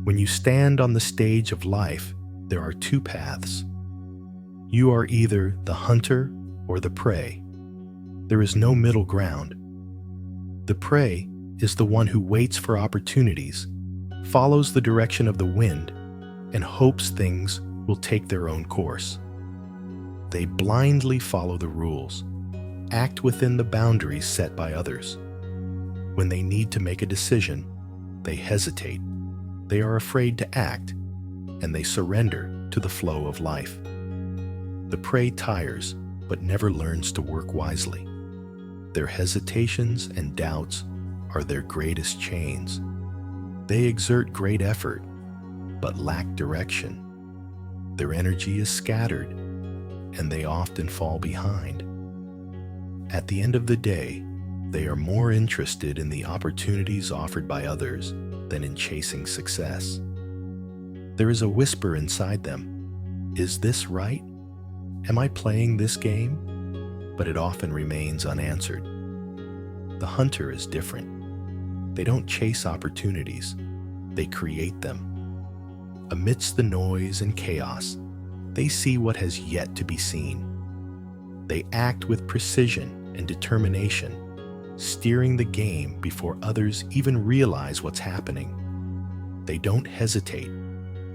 When you stand on the stage of life, there are two paths. You are either the hunter or the prey. There is no middle ground. The prey is the one who waits for opportunities, follows the direction of the wind, and hopes things will take their own course. They blindly follow the rules, act within the boundaries set by others. When they need to make a decision, they hesitate. They are afraid to act, and they surrender to the flow of life. The prey tires, but never learns to work wisely. Their hesitations and doubts are their greatest chains. They exert great effort, but lack direction. Their energy is scattered, and they often fall behind. At the end of the day, they are more interested in the opportunities offered by others than in chasing success. There is a whisper inside them. Is this right? Am I playing this game? But it often remains unanswered. The hunter is different. They don't chase opportunities. They create them. Amidst the noise and chaos, they see what has yet to be seen. They act with precision and determination, steering the game before others even realize what's happening. They don't hesitate.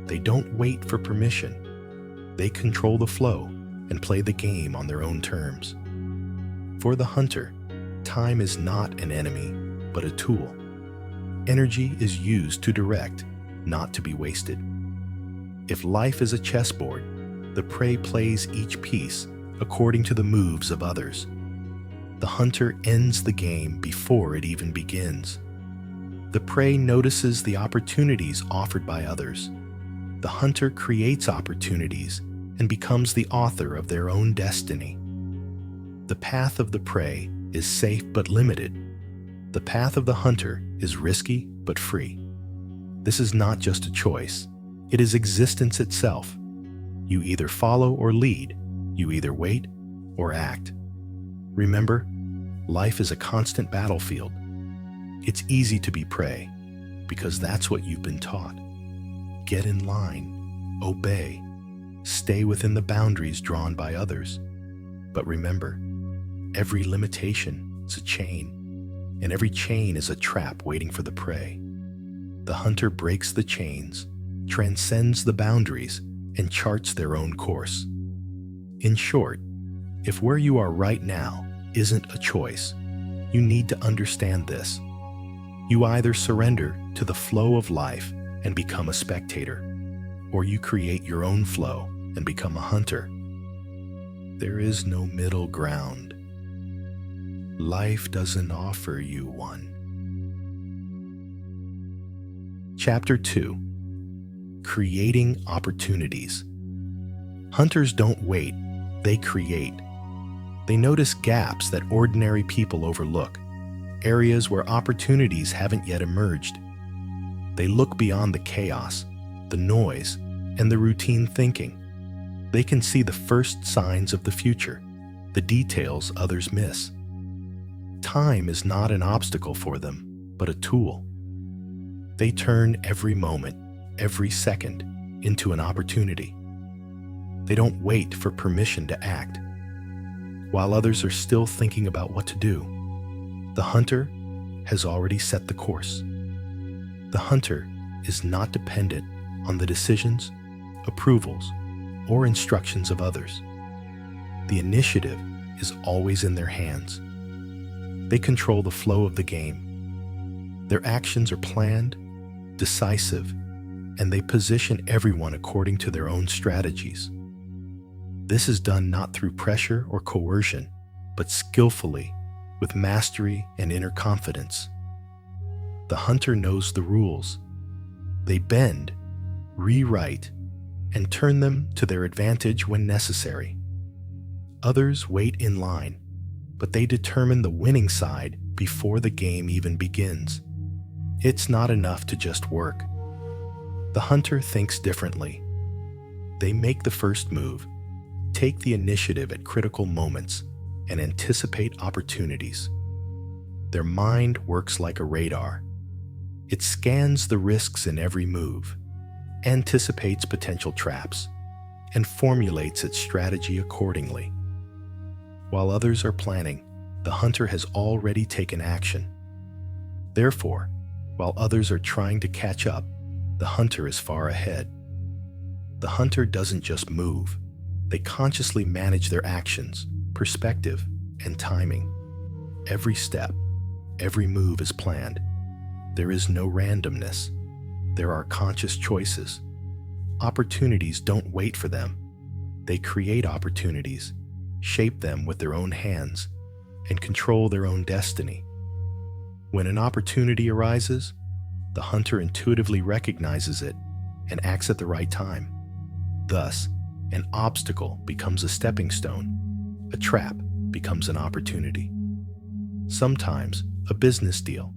They don't wait for permission. They control the flow and play the game on their own terms. For the hunter, time is not an enemy, but a tool. Energy is used to direct, not to be wasted. If life is a chessboard, the prey plays each piece according to the moves of others. The hunter ends the game before it even begins. The prey notices the opportunities offered by others. The hunter creates opportunities and becomes the author of their own destiny. The path of the prey is safe but limited. The path of the hunter is risky but free. This is not just a choice. It is existence itself. You either follow or lead. You either wait or act. Remember, life is a constant battlefield. It's easy to be prey because that's what you've been taught. Get in line, obey, stay within the boundaries drawn by others. But remember, every limitation is a chain, and every chain is a trap waiting for the prey. The hunter breaks the chains, transcends the boundaries, and charts their own course. In short, if where you are right now isn't a choice, you need to understand this. You either surrender to the flow of life and become a spectator, or you create your own flow and become a hunter. There is no middle ground. Life doesn't offer you one. Chapter 2. Creating opportunities. Hunters don't wait, they create. They notice gaps that ordinary people overlook, areas where opportunities haven't yet emerged. They look beyond the chaos, the noise, and the routine thinking. They can see the first signs of the future, the details others miss. Time is not an obstacle for them, but a tool. They turn every moment, every second, into an opportunity. They don't wait for permission to act. While others are still thinking about what to do, the hunter has already set the course. The hunter is not dependent on the decisions, approvals, or instructions of others. The initiative is always in their hands. They control the flow of the game. Their actions are planned, decisive, and they position everyone according to their own strategies. This is done not through pressure or coercion, but skillfully, with mastery and inner confidence. The hunter knows the rules. They bend, rewrite, and turn them to their advantage when necessary. Others wait in line, but they determine the winning side before the game even begins. It's not enough to just work. The hunter thinks differently. They make the first move, take the initiative at critical moments, and anticipate opportunities. Their mind works like a radar. It scans the risks in every move, anticipates potential traps, and formulates its strategy accordingly. While others are planning, the hunter has already taken action. Therefore, while others are trying to catch up, the hunter is far ahead. The hunter doesn't just move. They consciously manage their actions, perspective, and timing. Every step, every move is planned. There is no randomness. There are conscious choices. Opportunities don't wait for them. They create opportunities, shape them with their own hands, and control their own destiny. When an opportunity arises, the hunter intuitively recognizes it and acts at the right time. Thus, an obstacle becomes a stepping stone. A trap becomes an opportunity. Sometimes, a business deal,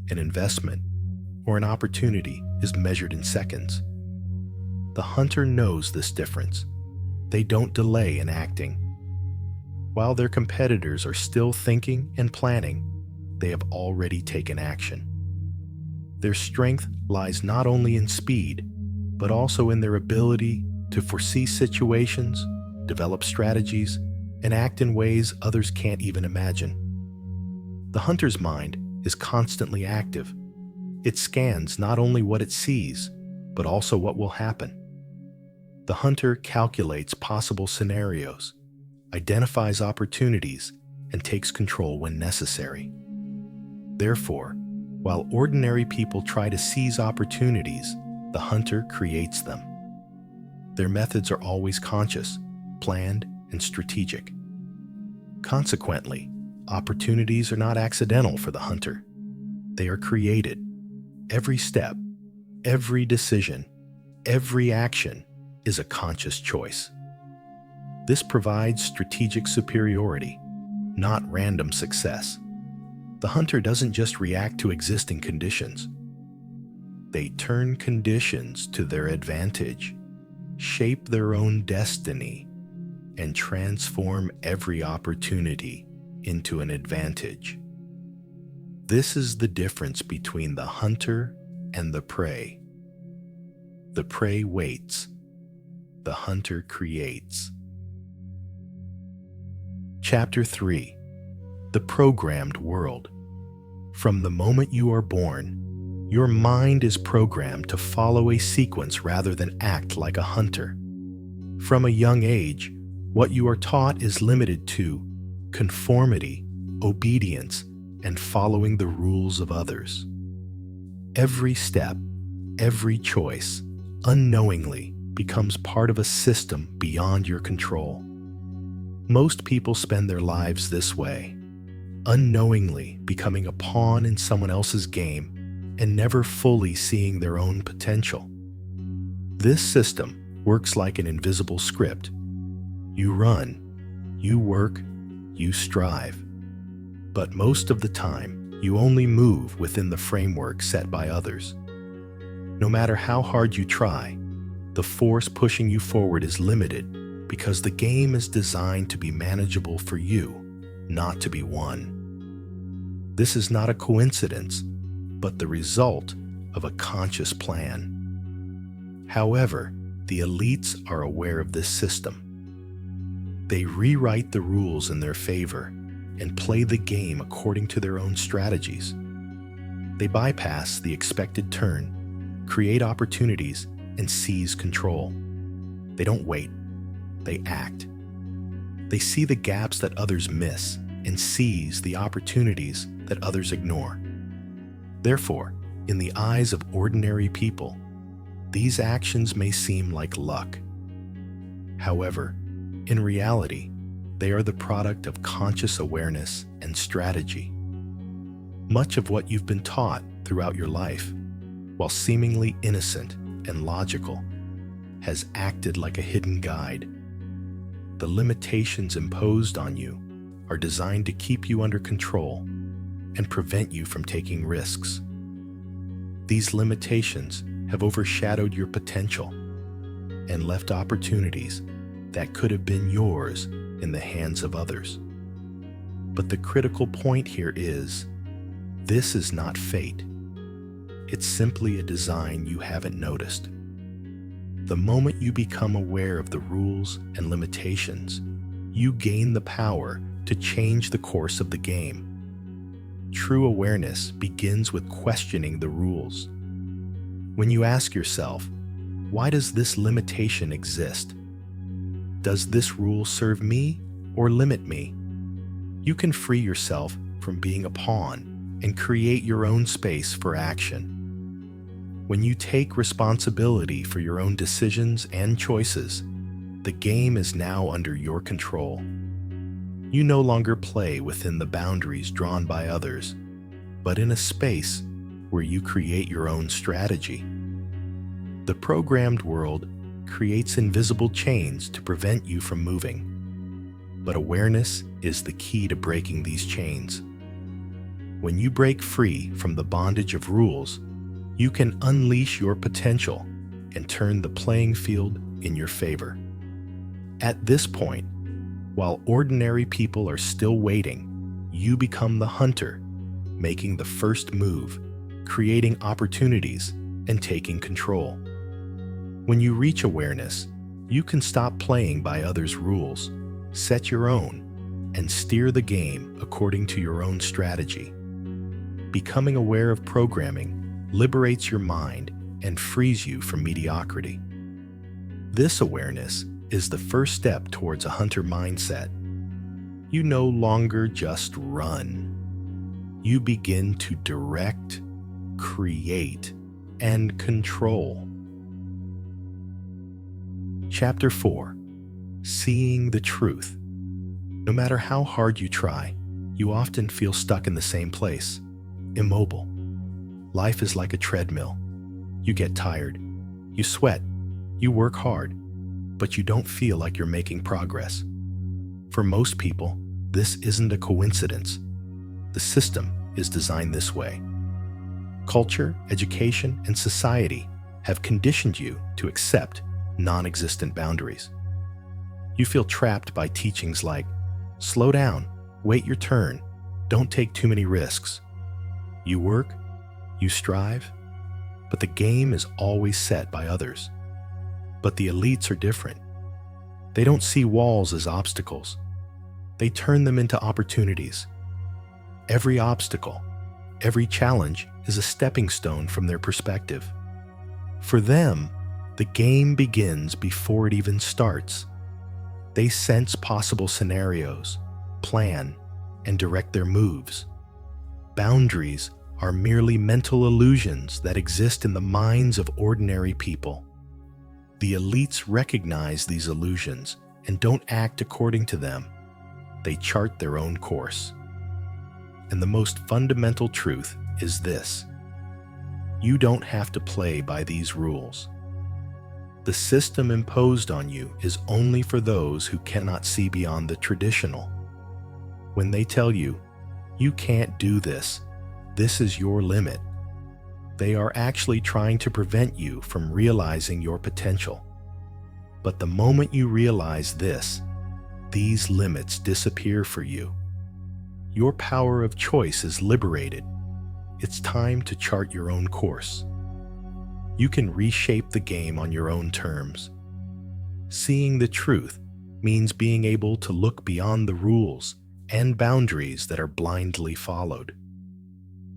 an investment, or an opportunity is measured in seconds. The hunter knows this difference. They don't delay in acting. While their competitors are still thinking and planning, they have already taken action. Their strength lies not only in speed, but also in their ability to foresee situations, develop strategies, and act in ways others can't even imagine. The hunter's mind is constantly active. It scans not only what it sees, but also what will happen. The hunter calculates possible scenarios, identifies opportunities, and takes control when necessary. Therefore, while ordinary people try to seize opportunities, the hunter creates them. Their methods are always conscious, planned, and strategic. Consequently, opportunities are not accidental for the hunter. They are created. Every step, every decision, every action is a conscious choice. This provides strategic superiority, not random success. The hunter doesn't just react to existing conditions. They turn conditions to their advantage, shape their own destiny, and transform every opportunity into an advantage. This is the difference between the hunter and the prey. The prey waits. The hunter creates. Chapter 3. The Programmed World. From the moment you are born, your mind is programmed to follow a sequence rather than act like a hunter. From a young age, what you are taught is limited to conformity, obedience, and following the rules of others. Every step, every choice, unknowingly becomes part of a system beyond your control. Most people spend their lives this way, unknowingly becoming a pawn in someone else's game and never fully seeing their own potential. This system works like an invisible script. You run, you work, you strive. But most of the time, you only move within the framework set by others. No matter how hard you try, the force pushing you forward is limited because the game is designed to be manageable for you, not to be won. This is not a coincidence, but the result of a conscious plan. However, the elites are aware of this system. They rewrite the rules in their favor and play the game according to their own strategies. They bypass the expected turn, create opportunities, and seize control. They don't wait, they act. They see the gaps that others miss and seize the opportunities that others ignore. Therefore, in the eyes of ordinary people, these actions may seem like luck. However, in reality, they are the product of conscious awareness and strategy. Much of what you've been taught throughout your life, while seemingly innocent and logical, has acted like a hidden guide. The limitations imposed on you are designed to keep you under control and prevent you from taking risks. These limitations have overshadowed your potential and left opportunities that could have been yours in the hands of others. But the critical point here is, this is not fate. It's simply a design you haven't noticed. The moment you become aware of the rules and limitations, you gain the power to change the course of the game. True awareness begins with questioning the rules. When you ask yourself, why does this limitation exist? Does this rule serve me or limit me? You can free yourself from being a pawn and create your own space for action. When you take responsibility for your own decisions and choices, the game is now under your control. You no longer play within the boundaries drawn by others, but in a space where you create your own strategy. The programmed world creates invisible chains to prevent you from moving, but awareness is the key to breaking these chains. When you break free from the bondage of rules, you can unleash your potential and turn the playing field in your favor. At this point, while ordinary people are still waiting, you become the hunter, making the first move, creating opportunities, and taking control. When you reach awareness, you can stop playing by others' rules, set your own, and steer the game according to your own strategy. Becoming aware of programming liberates your mind and frees you from mediocrity. This awareness is the first step towards a hunter mindset. You no longer just run. You begin to direct, create, and control. Chapter 4. Seeing the truth. No matter how hard you try, you often feel stuck in the same place, immobile. Life is like a treadmill. You get tired, you sweat, you work hard, but you don't feel like you're making progress. For most people, this isn't a coincidence. The system is designed this way. Culture, education, and society have conditioned you to accept non-existent boundaries. You feel trapped by teachings like, slow down, wait your turn, don't take too many risks. You work, you strive, but the game is always set by others. But the elites are different. They don't see walls as obstacles. They turn them into opportunities. Every obstacle, every challenge is a stepping stone from their perspective. For them, the game begins before it even starts. They sense possible scenarios, plan, and direct their moves. Boundaries are merely mental illusions that exist in the minds of ordinary people. The elites recognize these illusions and don't act according to them. They chart their own course. And the most fundamental truth is this: you don't have to play by these rules. The system imposed on you is only for those who cannot see beyond the traditional. When they tell you, you can't do this, this is your limit, they are actually trying to prevent you from realizing your potential. But the moment you realize this, these limits disappear for you. Your power of choice is liberated. It's time to chart your own course. You can reshape the game on your own terms. Seeing the truth means being able to look beyond the rules and boundaries that are blindly followed.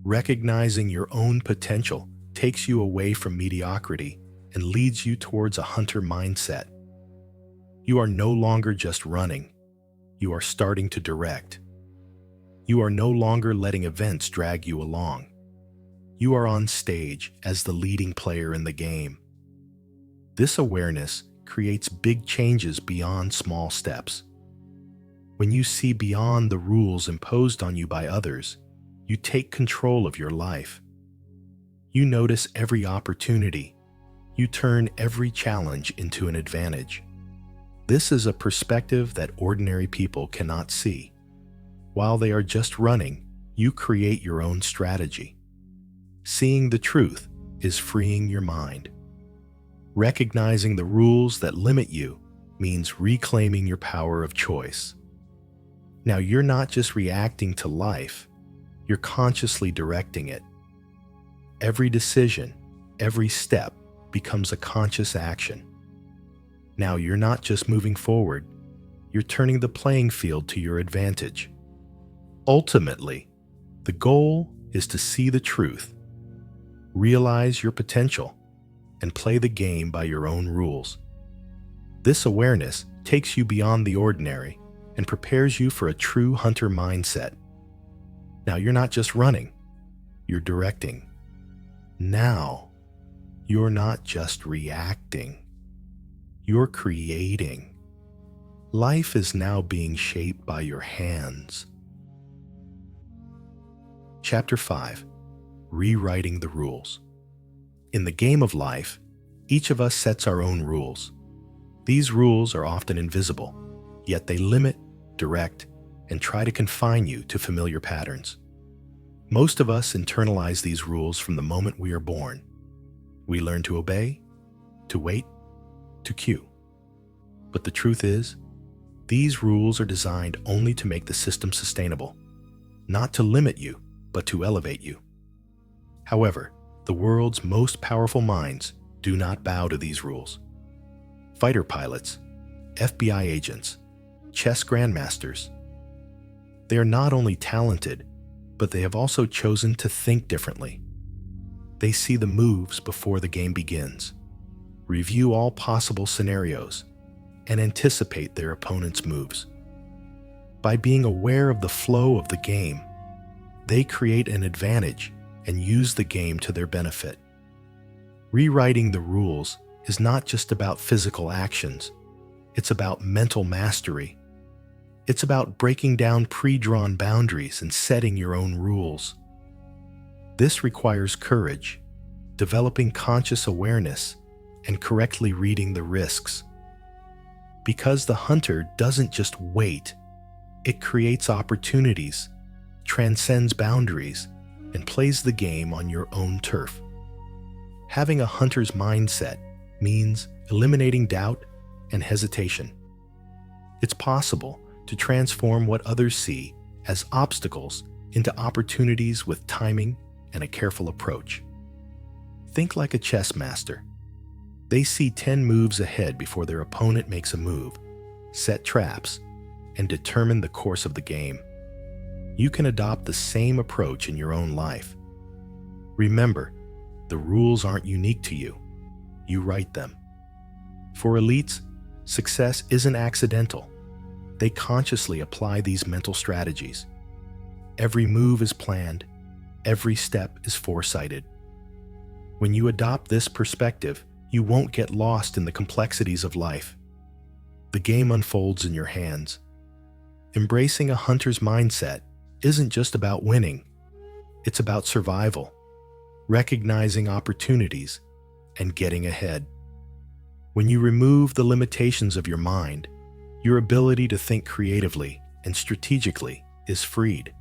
Recognizing your own potential takes you away from mediocrity and leads you towards a hunter mindset. You are no longer just running. You are starting to direct. You are no longer letting events drag you along. You are on stage as the leading player in the game. This awareness creates big changes beyond small steps. When you see beyond the rules imposed on you by others, you take control of your life. You notice every opportunity. You turn every challenge into an advantage. This is a perspective that ordinary people cannot see. While they are just running, you create your own strategy. Seeing the truth is freeing your mind. Recognizing the rules that limit you means reclaiming your power of choice. Now you're not just reacting to life, you're consciously directing it. Every decision, every step becomes a conscious action. Now you're not just moving forward, you're turning the playing field to your advantage. Ultimately, the goal is to see the truth, realize your potential, and play the game by your own rules. This awareness takes you beyond the ordinary and prepares you for a true hunter mindset. Now you're not just running, you're directing. Now, you're not just reacting, you're creating. Life is now being shaped by your hands. Chapter 5. Rewriting the rules. In the game of life, each of us sets our own rules. These rules are often invisible, yet they limit, direct, and try to confine you to familiar patterns. Most of us internalize these rules from the moment we are born. We learn to obey, to wait, to cue. But the truth is, these rules are designed only to make the system sustainable, not to limit you, but to elevate you. However, the world's most powerful minds do not bow to these rules. Fighter pilots, FBI agents, chess grandmasters. They are not only talented, but they have also chosen to think differently. They see the moves before the game begins, review all possible scenarios, and anticipate their opponent's moves. By being aware of the flow of the game, they create an advantage and use the game to their benefit. Rewriting the rules is not just about physical actions. It's about mental mastery. It's about breaking down pre-drawn boundaries and setting your own rules. This requires courage, developing conscious awareness, and correctly reading the risks. Because the hunter doesn't just wait, it creates opportunities, transcends boundaries, and plays the game on your own turf. Having a hunter's mindset means eliminating doubt and hesitation. It's possible to transform what others see as obstacles into opportunities with timing and a careful approach. Think like a chess master. They see 10 moves ahead before their opponent makes a move, set traps, and determine the course of the game. You can adopt the same approach in your own life. Remember, the rules aren't unique to you. You write them. For elites, success isn't accidental. They consciously apply these mental strategies. Every move is planned. Every step is foresighted. When you adopt this perspective, you won't get lost in the complexities of life. The game unfolds in your hands. Embracing a hunter's mindset isn't just about winning. It's about survival, recognizing opportunities, and getting ahead. When you remove the limitations of your mind, your ability to think creatively and strategically is freed.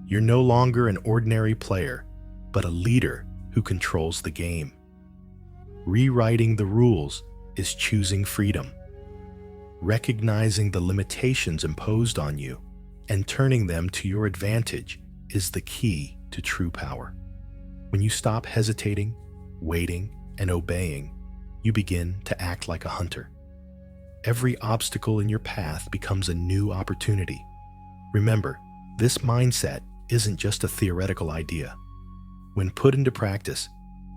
You're no longer an ordinary player, but a leader who controls the game. Rewriting the rules is choosing freedom, recognizing the limitations imposed on you, and turning them to your advantage is the key to true power. When you stop hesitating, waiting, and obeying, you begin to act like a hunter. Every obstacle in your path becomes a new opportunity. Remember, this mindset isn't just a theoretical idea. When put into practice,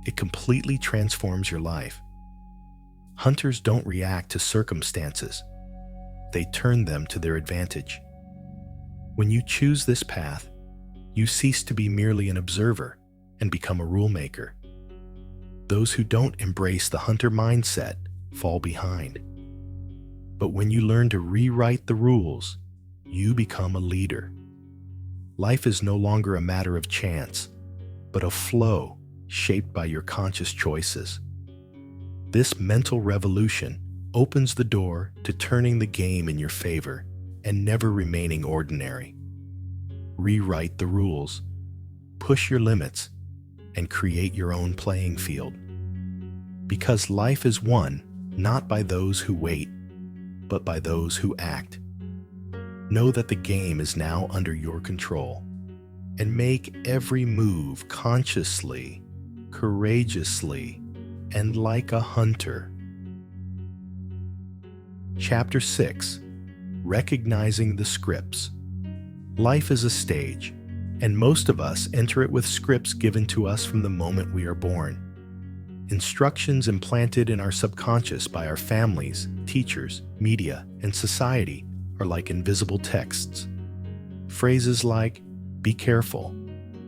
it completely transforms your life. Hunters don't react to circumstances. They turn them to their advantage. When you choose this path, you cease to be merely an observer and become a rule maker. Those who don't embrace the hunter mindset fall behind. But when you learn to rewrite the rules, you become a leader. Life is no longer a matter of chance, but a flow shaped by your conscious choices. This mental revolution opens the door to turning the game in your favor and never remaining ordinary. Rewrite the rules, push your limits, and create your own playing field. Because life is won not by those who wait, but by those who act. Know that the game is now under your control, and make every move consciously courageously, and like a hunter. Chapter 6. Recognizing the scripts. Life is a stage, and most of us enter it with scripts given to us from the moment we are born. Instructions implanted in our subconscious by our families, teachers, media, and society are like invisible texts. Phrases like, "Be careful,"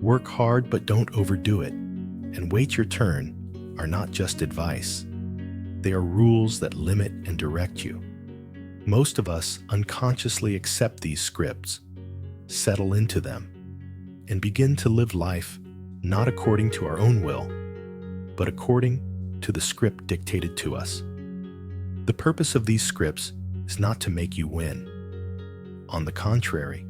"Work hard but don't overdo it," and "Wait your turn" are not just advice. They are rules that limit and direct you. Most of us unconsciously accept these scripts, settle into them, and begin to live life not according to our own will, but according to the script dictated to us. The purpose of these scripts is not to make you win. On the contrary,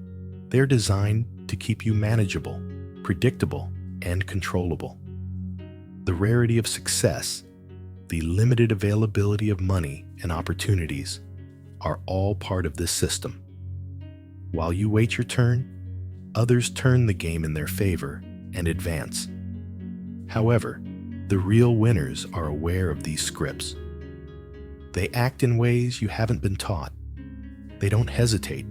they are designed to keep you manageable, predictable, and controllable. The rarity of success, the limited availability of money and opportunities are all part of this system. While you wait your turn, others turn the game in their favor and advance. However, the real winners are aware of these scripts. They act in ways you haven't been taught. They don't hesitate.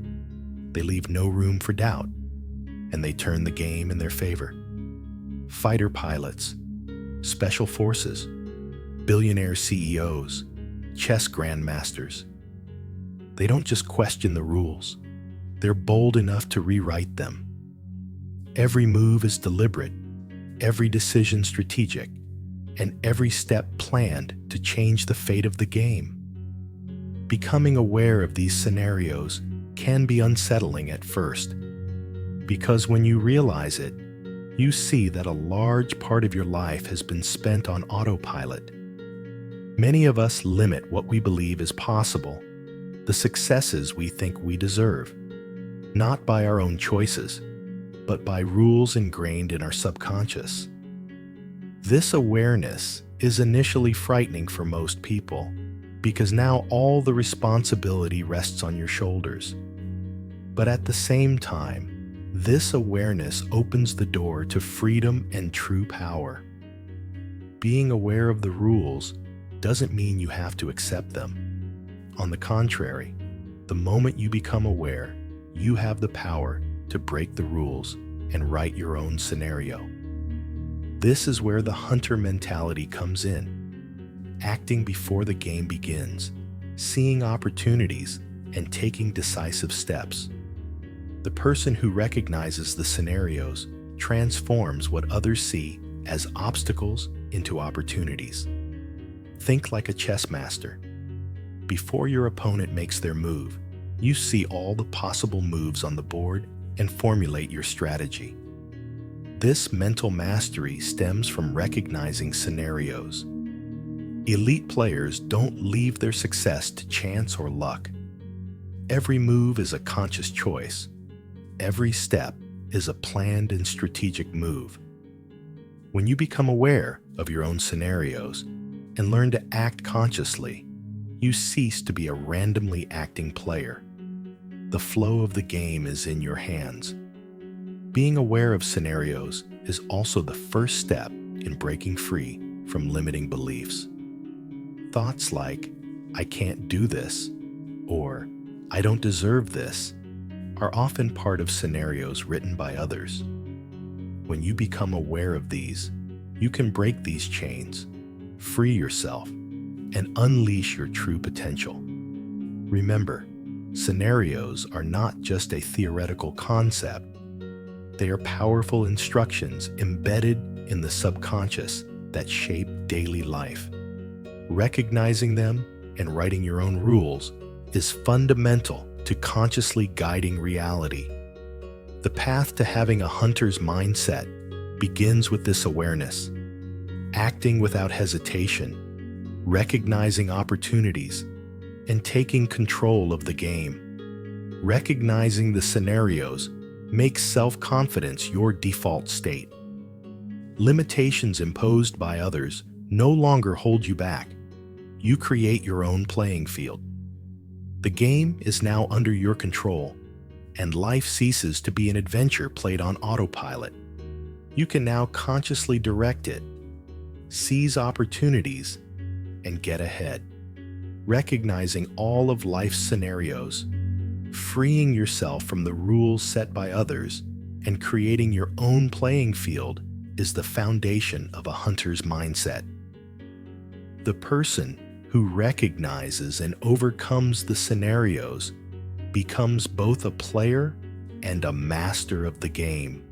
They leave no room for doubt, and they turn the game in their favor. Fighter pilots, special forces, billionaire CEOs, chess grandmasters. They don't just question the rules. They're bold enough to rewrite them. Every move is deliberate, every decision strategic, and every step planned to change the fate of the game. Becoming aware of these scenarios can be unsettling at first, because when you realize it, you see that a large part of your life has been spent on autopilot. Many of us limit what we believe is possible, the successes we think we deserve, not by our own choices, but by rules ingrained in our subconscious. This awareness is initially frightening for most people, because now all the responsibility rests on your shoulders. But at the same time, this awareness opens the door to freedom and true power. Being aware of the rules doesn't mean you have to accept them. On the contrary, the moment you become aware, you have the power to break the rules and write your own scenario. This is where the hunter mentality comes in, acting before the game begins, seeing opportunities, and taking decisive steps. The person who recognizes the scenarios transforms what others see as obstacles into opportunities. Think like a chess master. Before your opponent makes their move, you see all the possible moves on the board and formulate your strategy. This mental mastery stems from recognizing scenarios. Elite players don't leave their success to chance or luck. Every move is a conscious choice. Every step is a planned and strategic move. When you become aware of your own scenarios and learn to act consciously, you cease to be a randomly acting player. The flow of the game is in your hands. Being aware of scenarios is also the first step in breaking free from limiting beliefs. Thoughts like, "I can't do this," or "I don't deserve this," are often part of scenarios written by others. When you become aware of these, you can break these chains, free yourself, and unleash your true potential. Remember, scenarios are not just a theoretical concept. They are powerful instructions embedded in the subconscious that shape daily life. Recognizing them and writing your own rules is fundamental to consciously guiding reality. The path to having a hunter's mindset begins with this awareness, acting without hesitation, recognizing opportunities, and taking control of the game. Recognizing the scenarios makes self-confidence your default state. Limitations imposed by others no longer hold you back. You create your own playing field. The game is now under your control, and life ceases to be an adventure played on autopilot. You can now consciously direct it, seize opportunities, and get ahead. Recognizing all of life's scenarios, freeing yourself from the rules set by others, and creating your own playing field is the foundation of a hunter's mindset. The person who recognizes and overcomes the scenarios becomes both a player and a master of the game.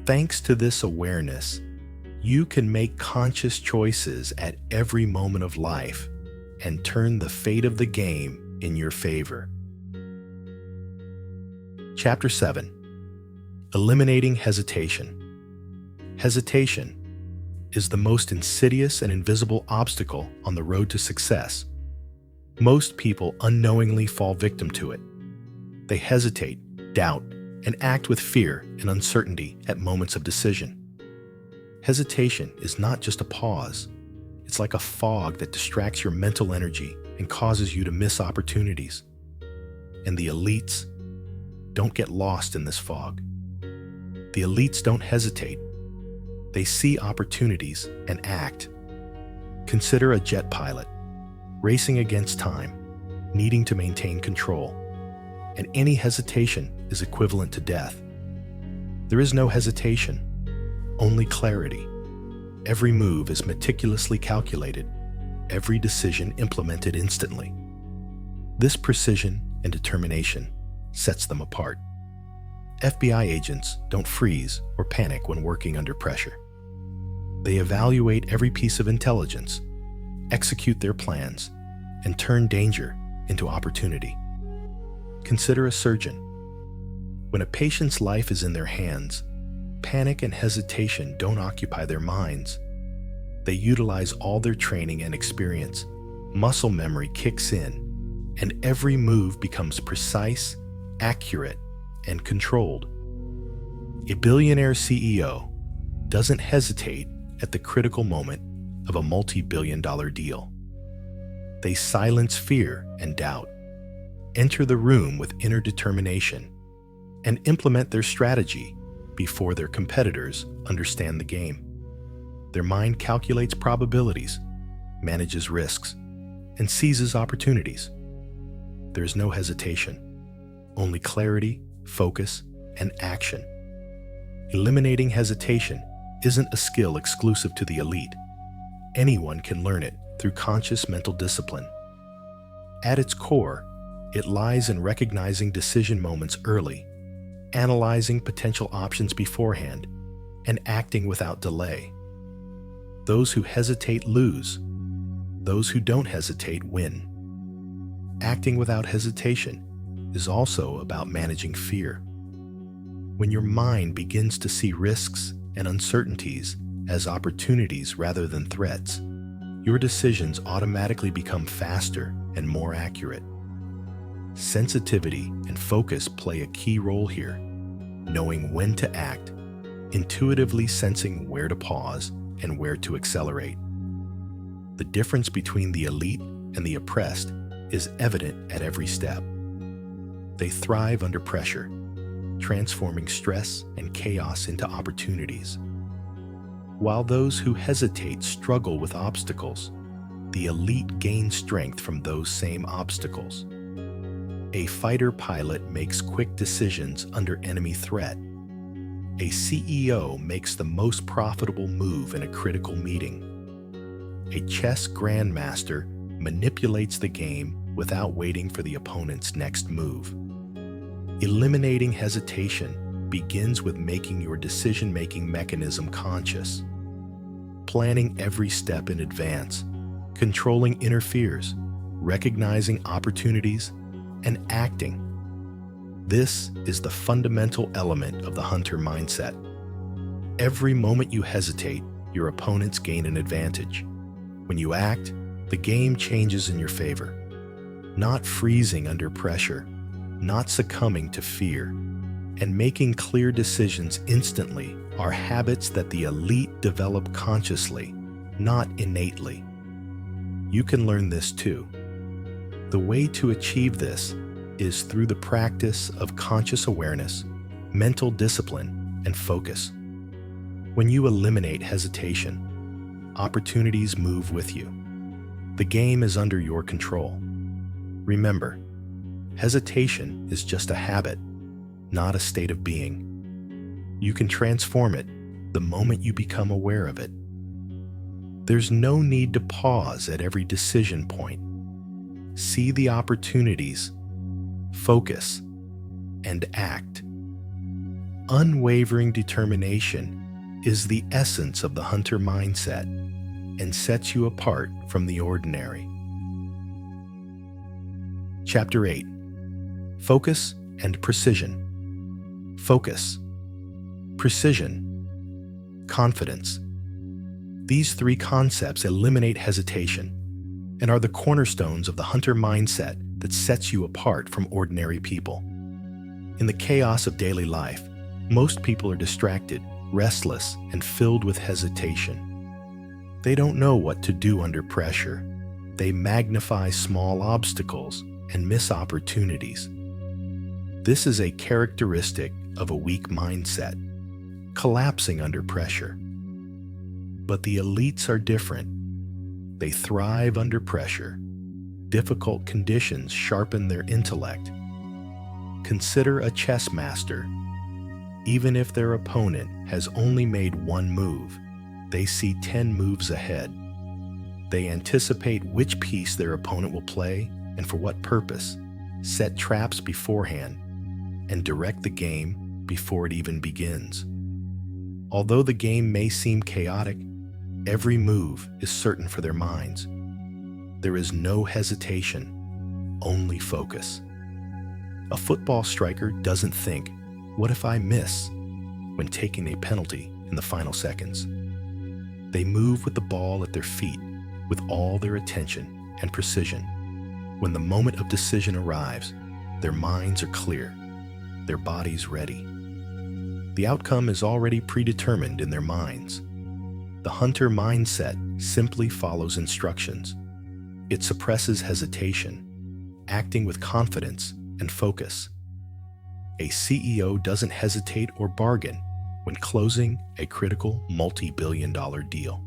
Thanks to this awareness, you can make conscious choices at every moment of life and turn the fate of the game in your favor. Chapter 7. Eliminating hesitation. Hesitation is the most insidious and invisible obstacle on the road to success. Most people unknowingly fall victim to it. They hesitate, doubt, and act with fear and uncertainty at moments of decision. Hesitation is not just a pause. It's like a fog that distracts your mental energy and causes you to miss opportunities. And the elites don't get lost in this fog. The elites don't hesitate. They see opportunities and act. Consider a jet pilot, racing against time, needing to maintain control. And any hesitation is equivalent to death. There is no hesitation, only clarity. Every move is meticulously calculated, every decision implemented instantly. This precision and determination sets them apart. FBI agents don't freeze or panic when working under pressure. They evaluate every piece of intelligence, execute their plans, and turn danger into opportunity. Consider a surgeon. When a patient's life is in their hands, panic and hesitation don't occupy their minds. They utilize all their training and experience. Muscle memory kicks in, and every move becomes precise, accurate, and controlled. A billionaire CEO doesn't hesitate at the critical moment of a multi-billion-dollar deal. They silence fear and doubt, enter the room with inner determination, and implement their strategy before their competitors understand the game. Their mind calculates probabilities, manages risks, and seizes opportunities. There is no hesitation, only clarity, focus, and action. Eliminating hesitation isn't a skill exclusive to the elite. Anyone can learn it through conscious mental discipline. At its core, it lies in recognizing decision moments early, analyzing potential options beforehand, and acting without delay. Those who hesitate lose. Those who don't hesitate win. Acting without hesitation is also about managing fear. When your mind begins to see risks and uncertainties as opportunities rather than threats, your decisions automatically become faster and more accurate. Sensitivity and focus play a key role here, knowing when to act, intuitively sensing where to pause and where to accelerate. The difference between the elite and the oppressed is evident at every step. They thrive under pressure, transforming stress and chaos into opportunities. While those who hesitate struggle with obstacles, the elite gain strength from those same obstacles. A fighter pilot makes quick decisions under enemy threat. A CEO makes the most profitable move in a critical meeting. A chess grandmaster manipulates the game without waiting for the opponent's next move. Eliminating hesitation begins with making your decision-making mechanism conscious. Planning every step in advance, controlling inner fears, recognizing opportunities, and acting. This is the fundamental element of the hunter mindset. Every moment you hesitate, your opponents gain an advantage. When you act, the game changes in your favor. Not freezing under pressure, not succumbing to fear, and making clear decisions instantly are habits that the elite develop consciously, not innately. You can learn this too. The way to achieve this is through the practice of conscious awareness, mental discipline, and focus. When you eliminate hesitation, opportunities move with you. The game is under your control. Remember, hesitation is just a habit, not a state of being. You can transform it the moment you become aware of it. There's no need to pause at every decision point. See the opportunities, focus, and act. Unwavering determination is the essence of the hunter mindset and sets you apart from the ordinary. Chapter 8. Focus and Precision. Focus, precision, confidence. These three concepts eliminate hesitation and are the cornerstones of the hunter mindset that sets you apart from ordinary people. In the chaos of daily life, most people are distracted, restless, and filled with hesitation. They don't know what to do under pressure. They magnify small obstacles and miss opportunities. This is a characteristic of a weak mindset, collapsing under pressure. But the elites are different. They thrive under pressure. Difficult conditions sharpen their intellect. Consider a chess master. Even if their opponent has only made one move, they see 10 moves ahead. They anticipate which piece their opponent will play and for what purpose, set traps beforehand, and direct the game before it even begins. Although the game may seem chaotic, every move is certain for their minds. There is no hesitation, only focus. A football striker doesn't think, "What if I miss?" when taking a penalty in the final seconds. They move with the ball at their feet with all their attention and precision. When the moment of decision arrives, their minds are clear, their bodies ready. The outcome is already predetermined in their minds. The hunter mindset simply follows instructions. It suppresses hesitation, acting with confidence and focus. A CEO doesn't hesitate or bargain when closing a critical multi-billion-dollar deal.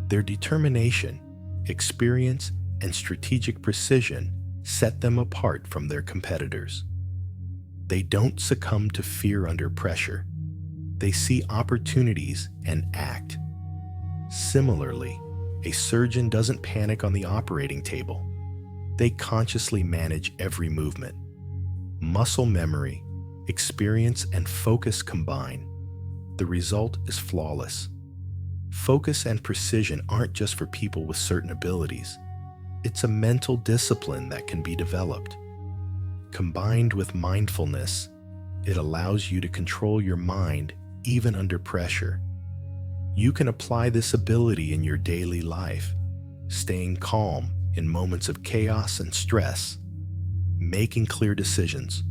Their determination, experience, and strategic precision set them apart from their competitors. They don't succumb to fear under pressure. They see opportunities and act. Similarly, a surgeon doesn't panic on the operating table. They consciously manage every movement. Muscle memory, experience, and focus combine. The result is flawless. Focus and precision aren't just for people with certain abilities. It's a mental discipline that can be developed. Combined with mindfulness, it allows you to control your mind even under pressure. You can apply this ability in your daily life, staying calm in moments of chaos and stress, making clear decisions,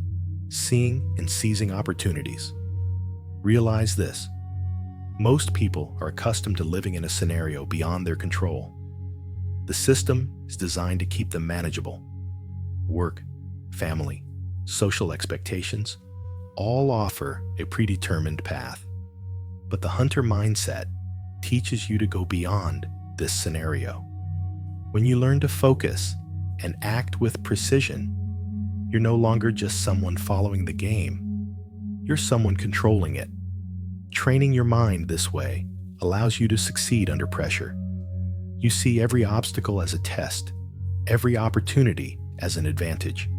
seeing and seizing opportunities. Realize this: most people are accustomed to living in a scenario beyond their control. The system is designed to keep them manageable. Work, family, social expectations all offer a predetermined path. But the hunter mindset teaches you to go beyond this scenario. When you learn to focus and act with precision, you're no longer just someone following the game. You're someone controlling it. Training your mind this way allows you to succeed under pressure. You see every obstacle as a test, every opportunity as an advantage.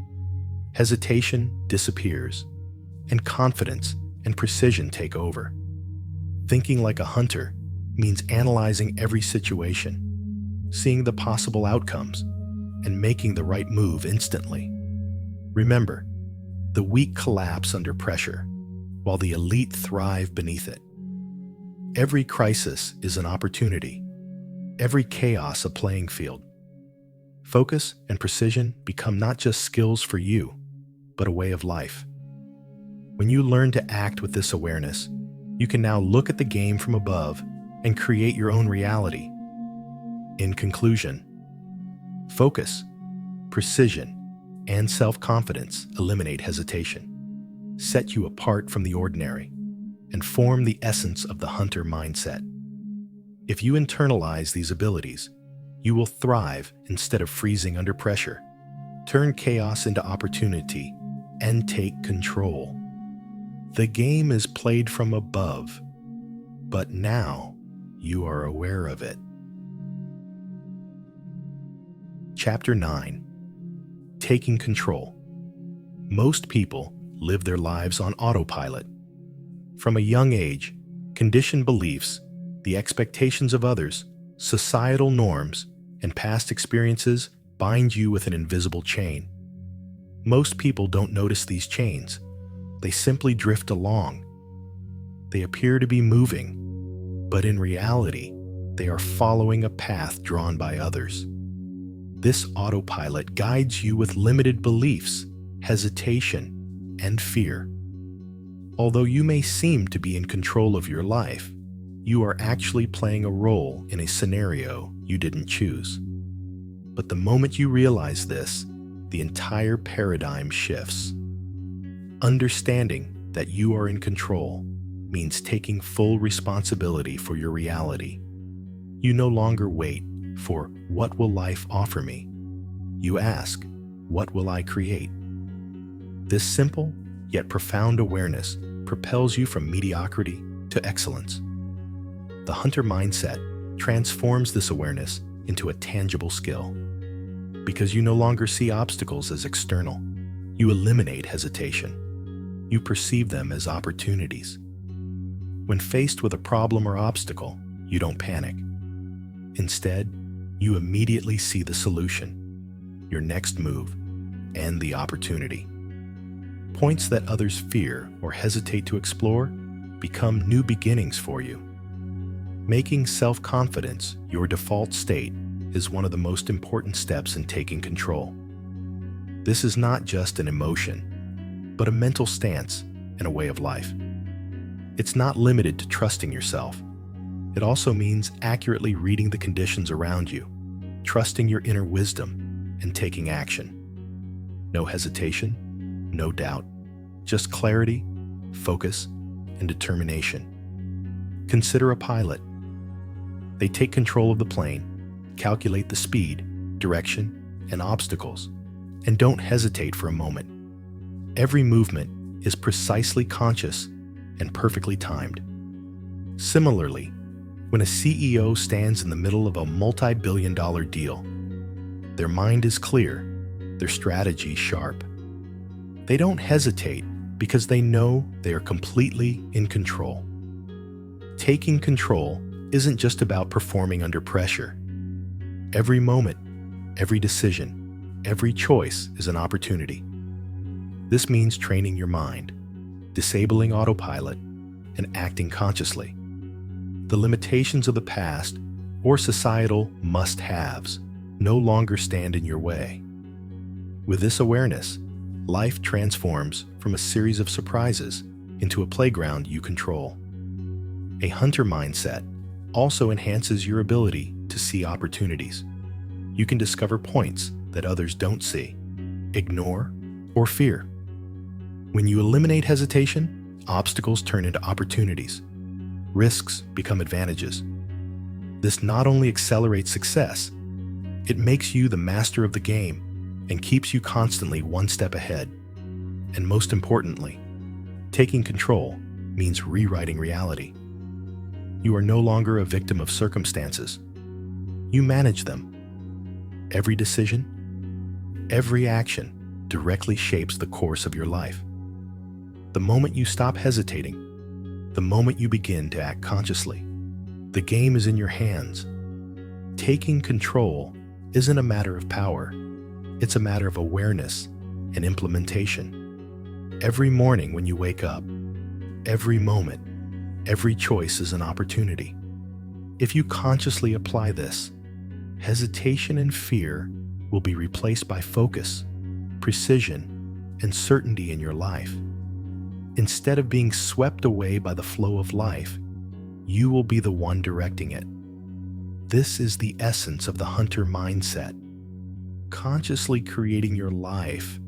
Hesitation disappears, and confidence and precision take over. Thinking like a hunter means analyzing every situation, seeing the possible outcomes, and making the right move instantly. Remember, the weak collapse under pressure, while the elite thrive beneath it. Every crisis is an opportunity, every chaos a playing field. Focus and precision become not just skills for you, but a way of life. When you learn to act with this awareness, you can now look at the game from above and create your own reality. In conclusion, focus, precision, and self-confidence eliminate hesitation, set you apart from the ordinary, and form the essence of the hunter mindset. If you internalize these abilities, you will thrive instead of freezing under pressure. Turn chaos into opportunity and take control. The game is played from above, but now you are aware of it. Chapter 9. Taking Control. Most people live their lives on autopilot. From a young age, conditioned beliefs, the expectations of others, societal norms, and past experiences bind you with an invisible chain. Most people don't notice these chains. They simply drift along. They appear to be moving, but in reality, they are following a path drawn by others. This autopilot guides you with limited beliefs, hesitation, and fear. Although you may seem to be in control of your life, you are actually playing a role in a scenario you didn't choose. But the moment you realize this, the entire paradigm shifts. Understanding that you are in control means taking full responsibility for your reality. You no longer wait for what will life offer me. You ask, what will I create? This simple yet profound awareness propels you from mediocrity to excellence. The hunter mindset transforms this awareness into a tangible skill. Because you no longer see obstacles as external, you eliminate hesitation. You perceive them as opportunities. When faced with a problem or obstacle, you don't panic. Instead, you immediately see the solution, your next move, and the opportunity. Points that others fear or hesitate to explore become new beginnings for you. Making self-confidence your default state is one of the most important steps in taking control. This is not just an emotion, but a mental stance and a way of life. It's not limited to trusting yourself. It also means accurately reading the conditions around you, trusting your inner wisdom, and taking action. No hesitation, no doubt, just clarity, focus, and determination. Consider a pilot. They take control of the plane, calculate the speed, direction, and obstacles, and don't hesitate for a moment. Every movement is precisely conscious and perfectly timed. Similarly, when a CEO stands in the middle of a multi-billion-dollar deal, their mind is clear, their strategy sharp. They don't hesitate because they know they are completely in control. Taking control isn't just about performing under pressure. Every moment, every decision, every choice is an opportunity. This means training your mind, disabling autopilot, and acting consciously. The limitations of the past or societal must-haves no longer stand in your way. With this awareness, life transforms from a series of surprises into a playground you control. A hunter mindset also enhances your ability to see opportunities. You can discover points that others don't see, ignore, or fear. When you eliminate hesitation, obstacles turn into opportunities. Risks become advantages. This not only accelerates success, it makes you the master of the game and keeps you constantly one step ahead. And most importantly, taking control means rewriting reality. You are no longer a victim of circumstances. You manage them. Every decision, every action directly shapes the course of your life. The moment you stop hesitating, the moment you begin to act consciously, the game is in your hands. Taking control isn't a matter of power. It's a matter of awareness and implementation. Every morning when you wake up, every moment, every choice is an opportunity. If you consciously apply this, hesitation and fear will be replaced by focus, precision, and certainty in your life. Instead of being swept away by the flow of life, you will be the one directing it. This is the essence of the hunter mindset. Consciously creating your life,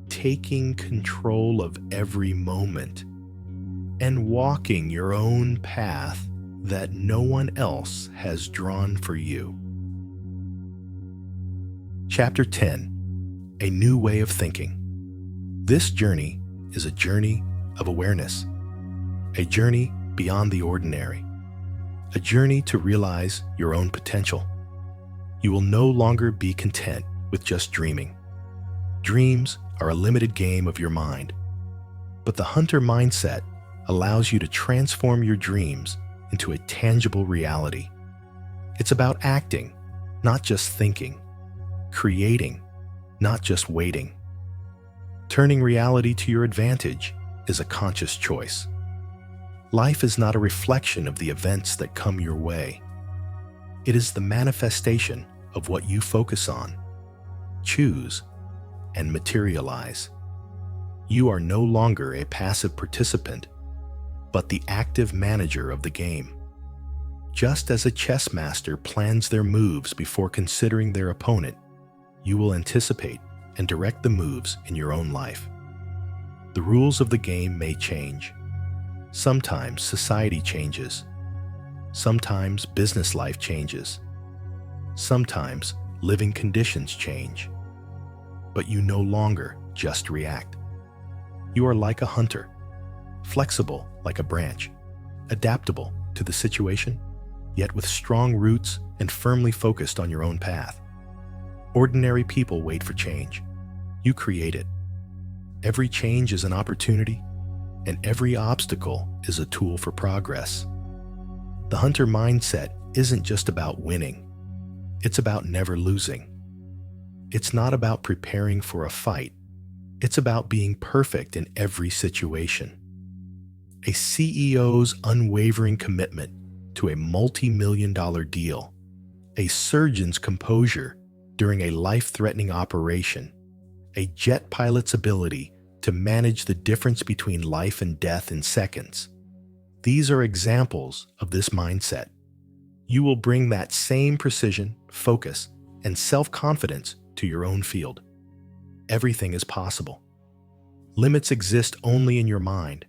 taking control of every moment, and walking your own path that no one else has drawn for you. Chapter 10: A New Way of Thinking. This journey is a journey of awareness, a journey beyond the ordinary, a journey to realize your own potential. You will no longer be content with just dreaming. Dreams are a limited game of your mind, but the hunter mindset allows you to transform your dreams into a tangible reality. It's about acting, not just thinking, creating, not just waiting. Turning reality to your advantage is a conscious choice. Life is not a reflection of the events that come your way. It is the manifestation of what you focus on, choose, and materialize. You are no longer a passive participant, but the active manager of the game. Just as a chess master plans their moves before considering their opponent, you will anticipate and direct the moves in your own life. The rules of the game may change. Sometimes society changes. Sometimes business life changes. Sometimes living conditions change. But you no longer just react. You are like a hunter, flexible like a branch, adaptable to the situation, yet with strong roots and firmly focused on your own path. Ordinary people wait for change. You create it. Every change is an opportunity, and every obstacle is a tool for progress. The hunter mindset isn't just about winning. It's about never losing. It's not about preparing for a fight. It's about being perfect in every situation. A CEO's unwavering commitment to a multi-million-dollar deal, a surgeon's composure during a life-threatening operation, a jet pilot's ability to manage the difference between life and death in seconds. These are examples of this mindset. You will bring that same precision, focus, and self-confidence to your own field. Everything is possible. Limits exist only in your mind.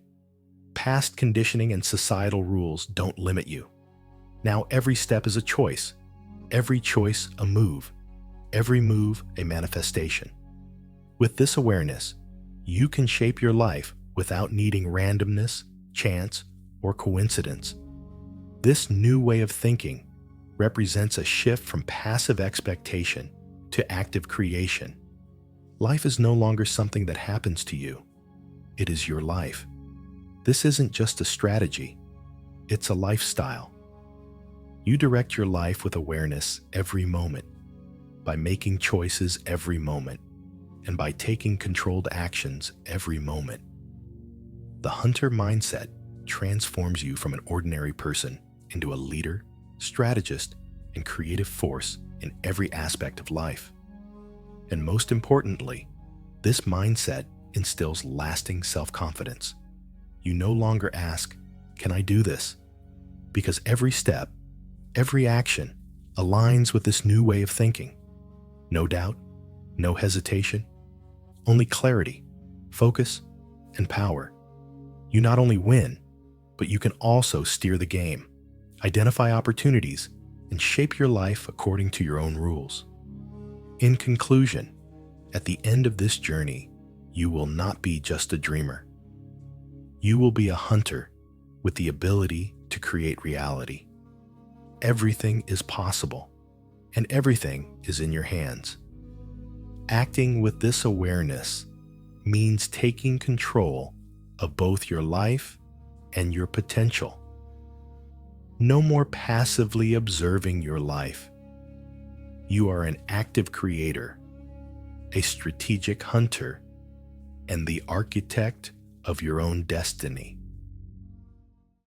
Past conditioning and societal rules don't limit you. Now every step is a choice, every choice a move, every move a manifestation. With this awareness, you can shape your life without needing randomness, chance, or coincidence. This new way of thinking represents a shift from passive expectation to active creation. Life is no longer something that happens to you. It is your life. This isn't just a strategy, it's a lifestyle. You direct your life with awareness every moment, by making choices every moment, and by taking controlled actions every moment. The hunter mindset transforms you from an ordinary person into a leader, strategist, and creative force in every aspect of life. And most importantly, this mindset instills lasting self-confidence. You no longer ask, "Can I do this?" Because every step, every action aligns with this new way of thinking. No doubt, no hesitation, only clarity, focus, and power. You not only win, but you can also steer the game, identify opportunities, and shape your life according to your own rules. In conclusion, at the end of this journey, you will not be just a dreamer. You will be a hunter with the ability to create reality. Everything is possible, and everything is in your hands. Acting with this awareness means taking control of both your life and your potential. No more passively observing your life. You are an active creator, a strategic hunter, and the architect of your own destiny.